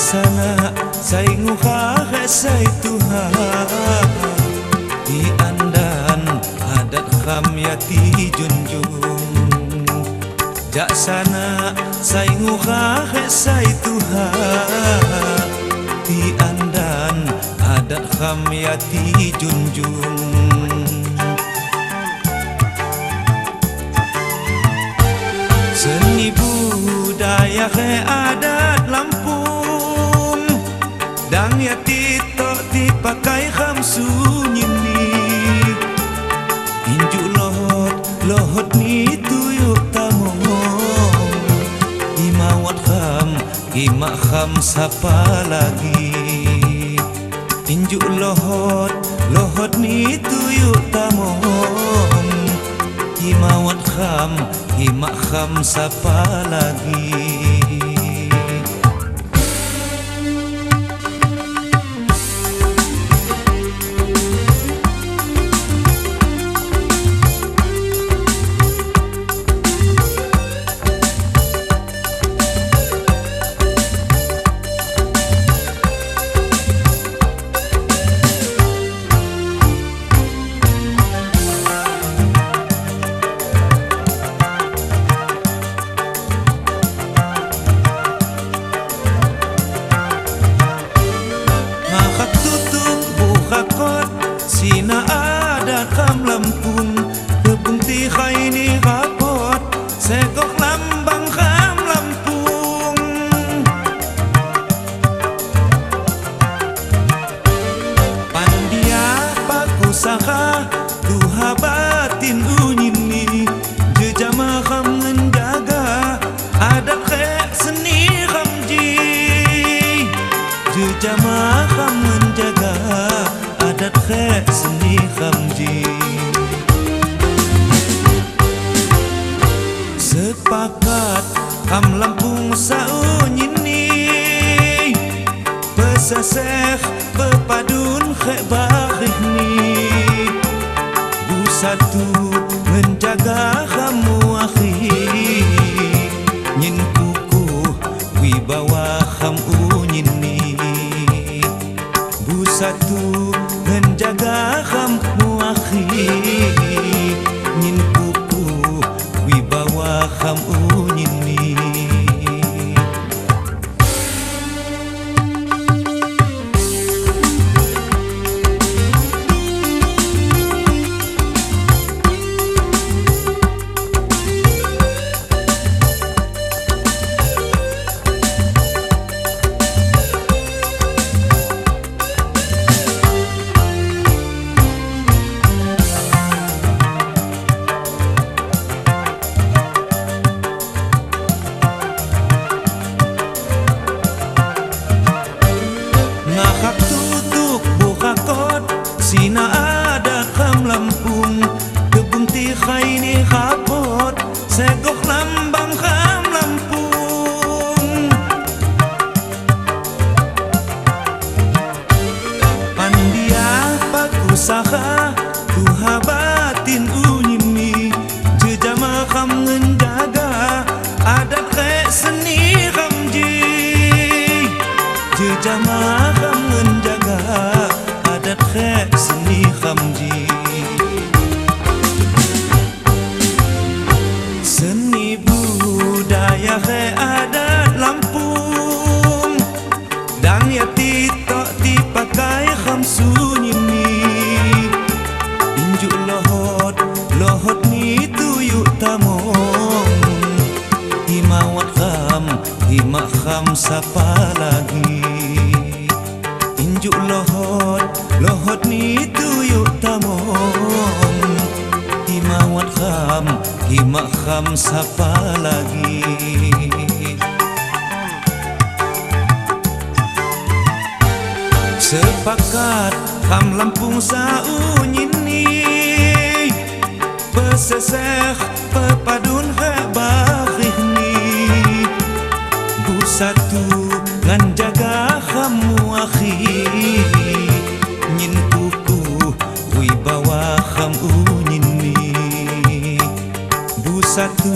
sana say nguha say Tuhan di andan adat kham yati junjung jak sana say nguha say Tuhan di andan adat kham yati junjung seni budaya adat Lampung dang yati tok dipakai kham sunyini injuk lohot ni tuyuk tamong imawat kham imak kham sapa lagi injuk lohot ni tuyuk tamong imawat kham imak kham sapa lagi sina adat kham Lampung kebung ti khaini rapot segok lambang kham Lampung pandia pakusaka tuha batin unyini jejama kham menjaga adat khek seni kham ji jejama kham menjaga adat khek seni kham ji sepakat kham Lampung saunyini peseseh pepadun khek bakhih ni busatu menjaga kham muakhi nyin kukuh wibawa kham unyini busatu menjaga kham muakhi nyin kuku wibawa kham unyini sina adat kham Lampung kebun ti khaini khapot segok lambang kham Lampung pandia pakusaka tuha batin unyimi jejama kham menjaga adat khek seni kham ji jejama kham menjaga adat khek seni kham ji seni budaya khek adat Lampung dang yati tok dipakai kham sunyini injuk lohot ni tuyuk tamong imawat kham imak kham sapa lagi injuk lohot ni tuyuk tamong imawat kham imak kham sapa lagi sepakat kham Lampung saunyini peseseh pepadun khek bakhih ni busatu ngan jaga kham muakhi nyin kuku wibawa kham unyini busatu